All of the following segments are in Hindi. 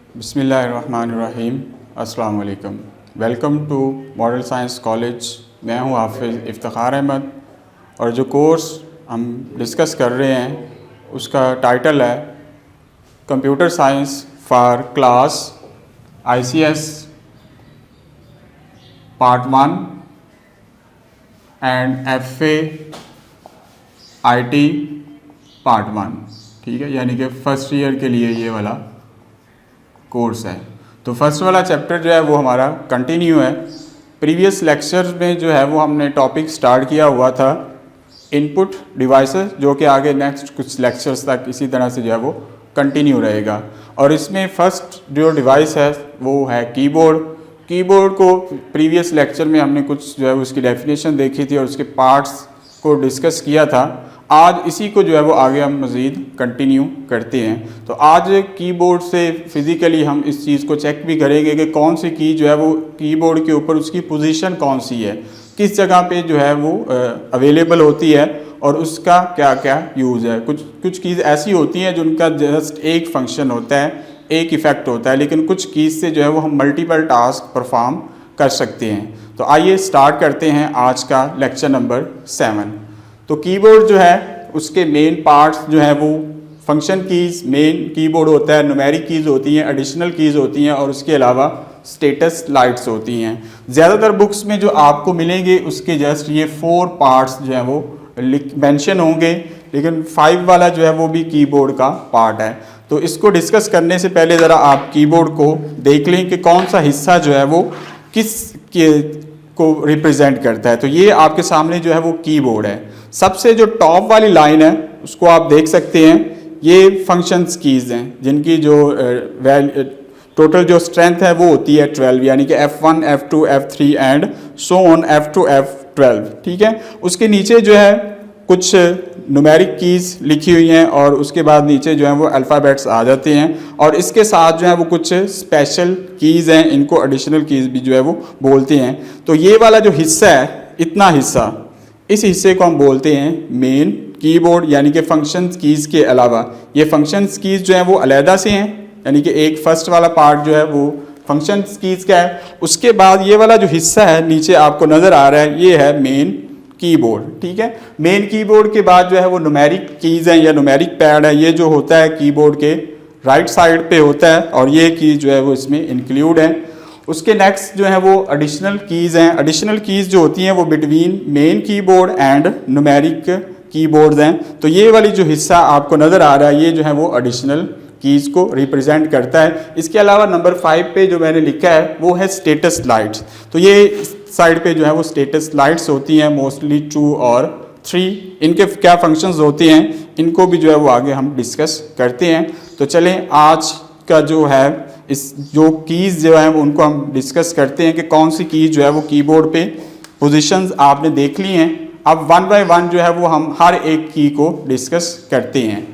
बिस्मिल्लाहिर्रहमानिर्रहीम। अस्सलाम वालेकुम। Welcome to model science college. मैं हूं हाफिज़ इफ्तिखार अहमद और जो कोर्स हम डिस्कस कर रहे हैं उसका टाइटल है computer science for class ICS part 1 and FA IT part 1। ठीक है, यानी कि फ़र्स्ट ईयर के लिए ये वाला कोर्स है। तो फर्स्ट वाला चैप्टर जो है वो हमारा कंटिन्यू है। प्रीवियस लेक्चर में जो है वो हमने टॉपिक स्टार्ट किया हुआ था इनपुट डिवाइसेस, जो कि आगे नेक्स्ट कुछ लेक्चर्स तक इसी तरह से जो है वो कंटिन्यू रहेगा। और इसमें फर्स्ट जो डिवाइस है वो है कीबोर्ड। कीबोर्ड को प्रीवियस लेक्चर में हमने कुछ जो है उसकी डेफिनेशन देखी थी और उसके पार्ट्स को डिस्कस किया था। आज इसी को जो है वो आगे हम मज़ीद कंटिन्यू करते हैं। तो आज कीबोर्ड से फ़िज़िकली हम इस चीज़ को चेक भी करेंगे कि कौन सी की जो है वो कीबोर्ड के ऊपर उसकी पोजीशन कौन सी है, किस जगह पे जो है वो अवेलेबल होती है और उसका क्या क्या यूज़ है। कुछ कीज़ ऐसी होती हैं जिनका जस्ट एक फंक्शन होता है, एक इफ़ेक्ट होता है, लेकिन कुछ कीज़ से जो है वो हम मल्टीपल टास्क परफॉर्म कर सकते हैं। तो आइए स्टार्ट करते हैं आज का लेक्चर नंबर 7। तो कीबोर्ड जो है उसके मेन पार्ट्स जो है वो फंक्शन कीज़ मेन कीबोर्ड होता है, न्यूमेरिक कीज़ होती हैं, एडिशनल कीज़ होती हैं और उसके अलावा स्टेटस लाइट्स होती हैं। ज़्यादातर बुक्स में जो आपको मिलेंगे उसके जस्ट ये 4 पार्ट्स जो है वो मेंशन होंगे, लेकिन 5 वाला जो है वो भी कीबोर्ड का पार्ट है। तो इसको डिस्कस करने से पहले ज़रा आप कीबोर्ड को देख लें कि कौन सा हिस्सा जो है वो किस को रिप्रेजेंट करता है। तो ये आपके सामने जो है वो कीबोर्ड है। सबसे जो टॉप वाली लाइन है उसको आप देख सकते हैं, ये फंक्शंस कीज़ हैं जिनकी जो टोटल जो स्ट्रेंथ है वो होती है 12, यानी कि F1 F2 F3 and so on F2 F12। ठीक है, उसके नीचे जो है कुछ न्यूमेरिक कीज़ लिखी हुई हैं और उसके बाद नीचे जो है वो अल्फ़ाबेट्स आ जाते हैं और इसके साथ जो है वो कुछ स्पेशल कीज़ हैं, इनको एडिशनल कीज़ भी जो है वो बोलते हैं। तो ये वाला जो हिस्सा है, इतना हिस्सा, इस हिस्से को हम बोलते हैं मेन कीबोर्ड, यानी कि फंक्शंस कीज़ के अलावा ये फंक्शंस कीज़ जो हैं वो अलहदा से हैं, यानी कि एक फर्स्ट वाला पार्ट जो है वो फंक्शंस कीज़ का है। उसके बाद ये वाला जो हिस्सा है नीचे आपको नज़र आ रहा है, ये है मेन कीबोर्ड। ठीक है, मेन कीबोर्ड के बाद जो है वो न्यूमेरिक कीज़ हैं या न्यूमेरिक पैड है, ये जो होता है कीबोर्ड के राइट साइड पे होता है और ये कीज़ जो है वो इसमें इंक्लूड है। उसके नेक्स्ट जो है वो एडिशनल कीज़ हैं। एडिशनल कीज़ जो होती हैं वो between main keyboard and numeric keyboards हैं। तो ये वाली जो हिस्सा आपको नज़र आ रहा है ये जो है वो एडिशनल कीज़ को रिप्रेजेंट करता है। इसके अलावा नंबर 5 पे जो मैंने लिखा है वो है स्टेटस लाइट्स। तो ये साइड पे जो है वो स्टेटस लाइट्स होती हैं, मोस्टली 2 और 3। इनके क्या फंक्शंस होते हैं इनको भी जो है वो आगे हम डिस्कस करते हैं। तो चलें आज का जो है इस जो कीज़ जो है उनको हम डिस्कस करते हैं कि कौन सी कीज़ जो है वो कीबोर्ड पे पोजीशंस आपने देख ली हैं। अब 1 बाय 1 जो है वो हम हर एक की को डिस्कस करते हैं।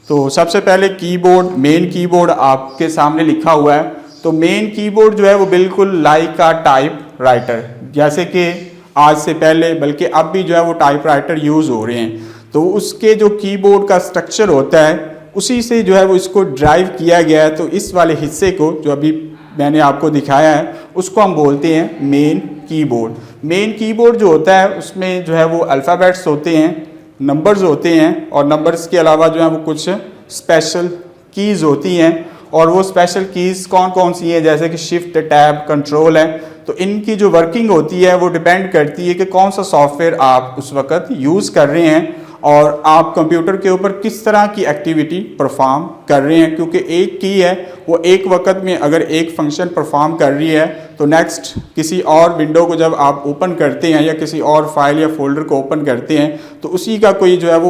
तो सबसे पहले कीबोर्ड, मेन कीबोर्ड आपके सामने लिखा हुआ है। तो मेन कीबोर्ड जो है वो बिल्कुल लाइक अ टाइप राइटर, जैसे कि आज से पहले बल्कि अब भी जो है वो टाइप राइटर यूज़ हो रहे हैं। तो उसके जो कीबोर्ड का स्ट्रक्चर होता है उसी से जो है वो इसको ड्राइव किया गया है। तो इस वाले हिस्से को जो अभी मैंने आपको दिखाया है उसको हम बोलते हैं मेन कीबोर्ड। मेन कीबोर्ड जो होता है उसमें जो है वो अल्फ़ाबेट्स होते हैं, नंबर्स होते हैं और नंबर्स के अलावा जो है वो कुछ स्पेशल कीज़ होती हैं। और वो स्पेशल कीज़ कौन कौन सी हैं, जैसे कि शिफ्ट, टैब, कंट्रोल है। तो इनकी जो वर्किंग होती है वो डिपेंड करती है कि कौन सा सॉफ्टवेयर आप उस वक्त यूज़ कर रहे हैं और आप कंप्यूटर के ऊपर किस तरह की एक्टिविटी परफॉर्म कर रहे हैं। क्योंकि एक की है वो एक वक्त में अगर एक फंक्शन परफॉर्म कर रही है तो नेक्स्ट किसी और विंडो को जब आप ओपन करते हैं या किसी और फाइल या फोल्डर को ओपन करते हैं तो उसी का कोई जो है वो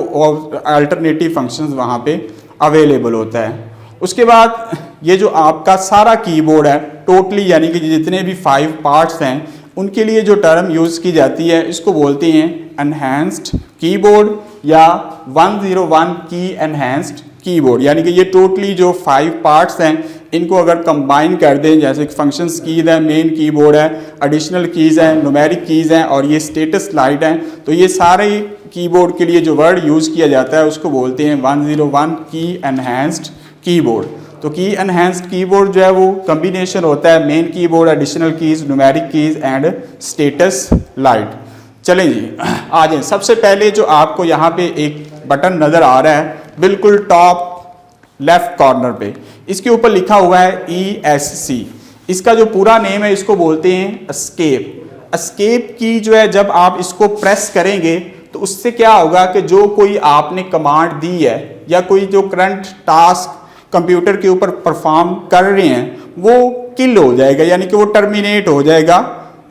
अल्टरनेटिव फंक्शंस वहाँ पे अवेलेबल होता है। उसके बाद ये जो आपका सारा कीबोर्ड है टोटली, यानी कि जितने भी 5 पार्ट्स हैं उनके लिए जो टर्म यूज़ की जाती है इसको बोलते हैं एनहेंस्ड कीबोर्ड या 101 की एनहेंस्ड कीबोर्ड। यानी कि ये टोटली जो 5 पार्ट्स हैं इनको अगर कंबाइन कर दें, जैसे फंक्शंस कीज़ है, मेन कीबोर्ड है, एडिशनल कीज़ हैं, न्यूमेरिक कीज़ हैं और ये स्टेटस लाइट हैं, तो ये सारे कीबोर्ड के लिए जो वर्ड यूज़ किया जाता है उसको बोलते हैं 101 की एनहेंस्ड कीबोर्ड। तो की एनहेंस्ड कीबोर्ड जो है वो कॉम्बिनेशन होता है main keyboard, additional keys, numeric keys and status light. चलें जी आ जाए। सबसे पहले जो आपको यहाँ पे एक बटन नज़र आ रहा है बिल्कुल टॉप लेफ्ट कॉर्नर पे, इसके ऊपर लिखा हुआ है ESC। इसका जो पूरा नेम है इसको बोलते हैं एस्केप। एस्केप की जो है जब आप इसको प्रेस करेंगे तो उससे क्या होगा कि जो कोई आपने कमांड दी है या कोई जो करंट टास्क कंप्यूटर के ऊपर परफॉर्म कर रहे हैं वो किल हो जाएगा, यानी कि वो टर्मिनेट हो जाएगा,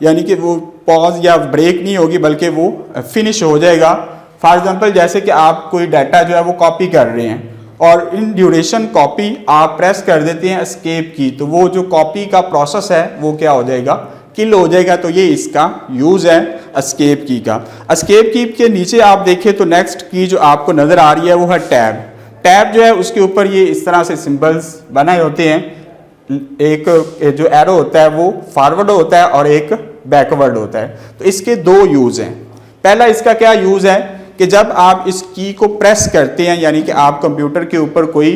यानी कि वो पॉज या ब्रेक नहीं होगी बल्कि वो फिनिश हो जाएगा। फॉर एग्जांपल जैसे कि आप कोई डाटा जो है वो कॉपी कर रहे हैं और इन ड्यूरेशन कॉपी आप प्रेस कर देते हैं एस्केप की, तो वो जो कॉपी का प्रोसेस है वो क्या हो जाएगा, किल हो जाएगा। तो ये इसका यूज़ है एस्केप की का। एस्केप की के नीचे आप देखें तो नेक्स्ट की जो आपको नज़र आ रही है वो है टैब। टैब जो है उसके ऊपर ये इस तरह से सिंबल्स बनाए होते हैं, एक जो एरो होता है वो फॉरवर्ड होता है और एक बैकवर्ड होता है। तो इसके दो यूज़ हैं। पहला इसका क्या यूज़ है कि जब आप इस की को प्रेस करते हैं, यानी कि आप कंप्यूटर के ऊपर कोई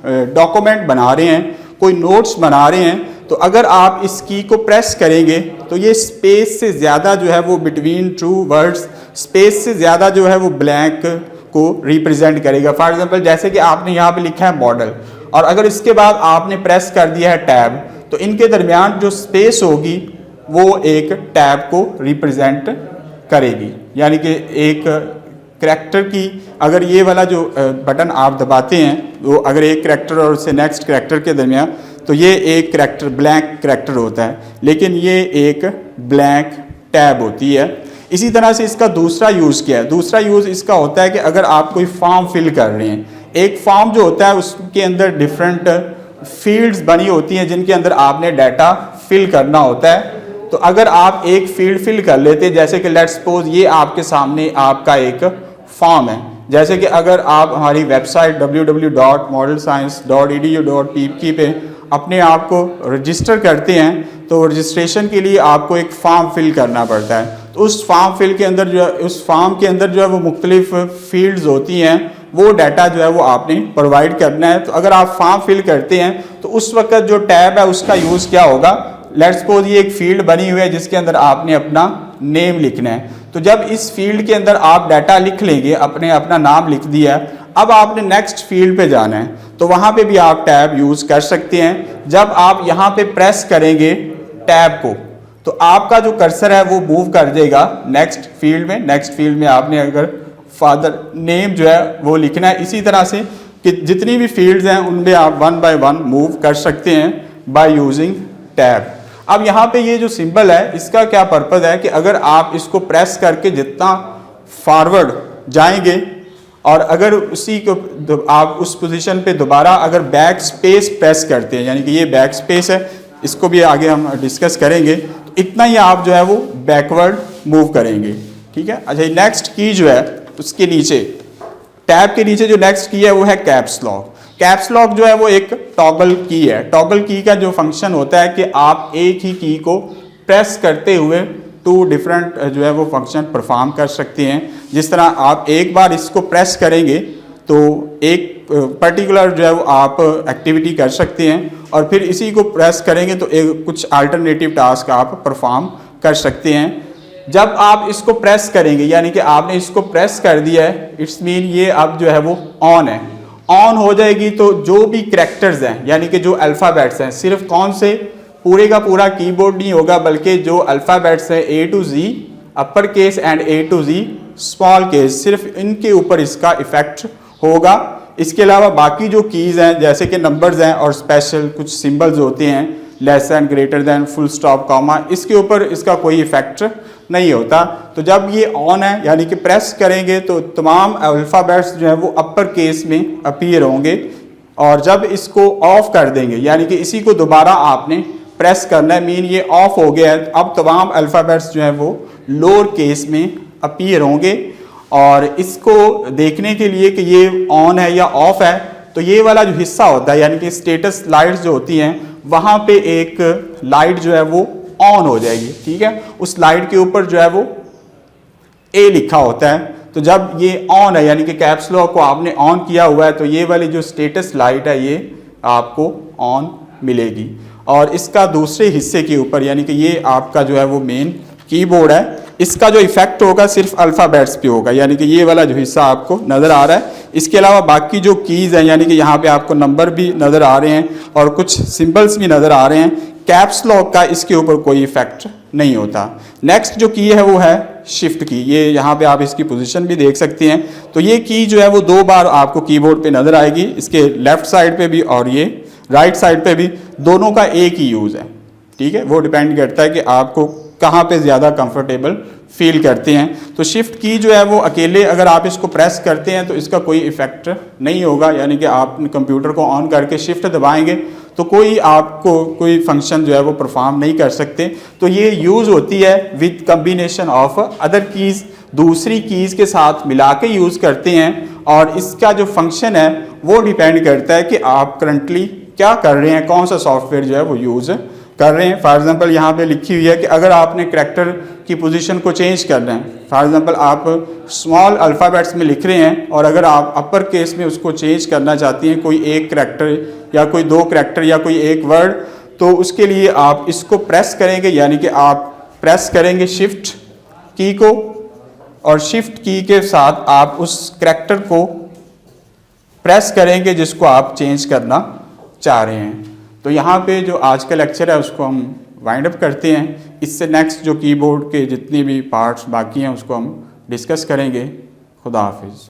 डॉक्यूमेंट बना रहे हैं, कोई नोट्स बना रहे हैं, तो अगर आप इस की को प्रेस करेंगे तो ये स्पेस से ज़्यादा जो है वो बिटवीन टू वर्ड्स, स्पेस से ज़्यादा जो है वो ब्लैंक को रिप्रेजेंट करेगा। फॉर एग्जांपल जैसे कि आपने यहाँ पे लिखा है मॉडल और अगर इसके बाद आपने प्रेस कर दिया है टैब, तो इनके दरमियान जो स्पेस होगी वो एक टैब को रिप्रेजेंट करेगी, यानी कि एक करैक्टर की अगर ये वाला जो बटन आप दबाते हैं वो अगर एक करैक्टर और उससे नेक्स्ट करैक्टर के दरमियान, तो ये एक करैक्टर ब्लैंक करैक्टर होता है, लेकिन ये एक ब्लैंक टैब होती है। इसी तरह से इसका दूसरा यूज़ क्या है, दूसरा यूज़ इसका होता है कि अगर आप कोई फॉर्म फिल कर रहे हैं, एक फॉर्म जो होता है उसके अंदर डिफरेंट फील्ड्स बनी होती हैं जिनके अंदर आपने डाटा फिल करना होता है। तो अगर आप एक फील्ड फिल कर लेते हैं, जैसे कि लेट्स सपोज ये आपके सामने आपका एक फॉर्म है, जैसे कि अगर आप हमारी वेबसाइट www.modelscience.edu.ppk पे अपने आप को रजिस्टर करते हैं तो रजिस्ट्रेशन के लिए आपको एक फॉर्म फिल करना पड़ता है। तो उस फॉर्म फिल के अंदर जो है, उस फॉर्म के अंदर जो है वो मुख्तलिफ फील्ड्स होती हैं, वो डाटा जो है वो आपने प्रोवाइड करना है। तो अगर आप फॉर्म फिल करते हैं तो उस वक्त जो टैब है उसका यूज़ क्या होगा, लेट्स सपोज ये एक फील्ड बनी हुई है जिसके अंदर आपने अपना नेम लिखना है। तो जब इस फील्ड के अंदर आप डाटा लिख लेंगे, अपना नाम लिख दिया, अब आपने नेक्स्ट फील्ड पे जाना है तो वहाँ पे भी आप टैब यूज़ कर सकते हैं। जब आप यहाँ पे प्रेस करेंगे टैब को तो आपका जो कर्सर है वो मूव कर देगा नेक्स्ट फील्ड में। नेक्स्ट फील्ड में आपने अगर फादर नेम जो है वो लिखना है। इसी तरह से कि जितनी भी फील्ड्स हैं उनमें आप वन बाय वन मूव कर सकते हैं बाय यूजिंग टैब। अब यहाँ पे ये जो सिंबल है इसका क्या पर्पज़ है कि अगर आप इसको प्रेस करके जितना फॉरवर्ड जाएंगे और अगर उसी को आप उस पोजीशन पे दोबारा अगर बैक स्पेस प्रेस करते हैं, यानी कि ये बैक स्पेस है, इसको भी आगे हम डिस्कस करेंगे, तो इतना ही आप जो है वो बैकवर्ड मूव करेंगे। ठीक है। अच्छा, नेक्स्ट की जो है उसके नीचे टैब के नीचे जो नेक्स्ट की है वो है कैप्स लॉक। कैप्स लॉक जो है वो एक टॉगल की है। टॉगल की का जो फंक्शन होता है कि आप एक ही की को प्रेस करते हुए टू डिफरेंट जो है वो फंक्शन परफॉर्म कर सकते हैं। जिस तरह आप एक बार इसको प्रेस करेंगे तो एक पर्टिकुलर जो है वो आप एक्टिविटी कर सकते हैं और फिर इसी को प्रेस करेंगे तो एक कुछ अल्टरनेटिव टास्क आप परफॉर्म कर सकते हैं। जब आप इसको प्रेस करेंगे, यानी कि आपने इसको प्रेस कर दिया है, इट्स मीन ये अब जो है वो ऑन है। ऑन हो जाएगी तो जो भी करैक्टर्स हैं, यानी कि जो अल्फ़ाबेट्स हैं, सिर्फ कौन से पूरे का पूरा कीबोर्ड नहीं होगा बल्कि जो अल्फ़ाबेट्स हैं A to Z upper case and A to Z small case, सिर्फ इनके ऊपर इसका इफ़ेक्ट होगा। इसके अलावा बाकी जो कीज़ हैं जैसे कि नंबर्स हैं और स्पेशल कुछ सिंबल्स होते हैं, less than, greater than, full stop, comma, इसके ऊपर इसका कोई इफ़ेक्ट नहीं होता। तो जब ये ऑन है यानी कि प्रेस करेंगे तो तमाम अल्फ़ाबेट्स जो है वो अपर केस में अपीयर होंगे और जब इसको ऑफ कर देंगे यानी कि इसी को दोबारा आपने प्रेस करना है, मीन ये ऑफ हो गया है, अब तमाम अल्फ़ाबेट्स जो है वो लोअर केस में अपीयर होंगे। और इसको देखने के लिए कि ये ऑन है या ऑफ है तो ये वाला जो हिस्सा होता है यानी कि स्टेटस लाइट्स जो होती हैं वहाँ पे एक लाइट जो है वो ऑन हो जाएगी। ठीक है। उस लाइट के ऊपर जो है वो A लिखा होता है। तो जब ये ऑन है यानी कि कैप्स लॉक को आपने ऑन किया हुआ है तो ये वाली जो स्टेटस लाइट है ये आपको ऑन मिलेगी। और इसका दूसरे हिस्से के ऊपर यानी कि ये आपका जो है वो मेन कीबोर्ड है, इसका जो इफेक्ट होगा सिर्फ अल्फ़ाबेट्स पे होगा, यानी कि ये वाला जो हिस्सा आपको नज़र आ रहा है। इसके अलावा बाकी जो कीज़ हैं यानी कि यहाँ पे आपको नंबर भी नज़र आ रहे हैं और कुछ सिंबल्स भी नज़र आ रहे हैं। कैप्स लॉक का इसके ऊपर कोई इफेक्ट नहीं होता। नेक्स्ट जो की है वो है शिफ्ट की। ये यहाँ पे आप इसकी पोजीशन भी देख सकते हैं। तो ये की जो है वो 2 बार आपको कीबोर्ड पे नज़र आएगी, इसके लेफ्ट साइड पे भी और ये राइट साइड पे भी, दोनों का एक ही यूज़ है। ठीक है, वो डिपेंड करता है कि आपको कहाँ पे ज़्यादा कंफर्टेबल फील करते हैं। तो शिफ्ट की जो है वो अकेले अगर आप इसको प्रेस करते हैं तो इसका कोई इफेक्ट नहीं होगा, यानी कि आप कंप्यूटर को ऑन करके शिफ्ट दबाएंगे तो कोई आपको कोई फंक्शन जो है वो परफॉर्म नहीं कर सकते। तो ये यूज़ होती है with combination of other keys, दूसरी कीज़ के साथ मिला के यूज़ करते हैं। और इसका जो फंक्शन है वो डिपेंड करता है कि आप करंटली क्या कर रहे हैं, कौन सा सॉफ्टवेयर जो है वो यूज़ कर रहे हैं। फॉर एग्जांपल यहाँ पे लिखी हुई है कि अगर आपने करैक्टर की पोजीशन को चेंज करना है, फॉर एग्जांपल आप स्मॉल अल्फ़ाबेट्स में लिख रहे हैं और अगर आप अपर केस में उसको चेंज करना चाहती हैं, कोई एक करैक्टर या कोई 2 करैक्टर या कोई एक वर्ड, तो उसके लिए आप इसको प्रेस करेंगे, यानी कि आप प्रेस करेंगे शिफ्ट की को और शिफ्ट की के साथ आप उस करैक्टर को प्रेस करेंगे जिसको आप चेंज करना चाह रहे हैं। तो यहाँ पे जो आज का लेक्चर है उसको हम वाइंड अप करते हैं। इससे नेक्स्ट जो कीबोर्ड के जितने भी पार्ट्स बाकी हैं उसको हम डिस्कस करेंगे। खुदा हाफिज़।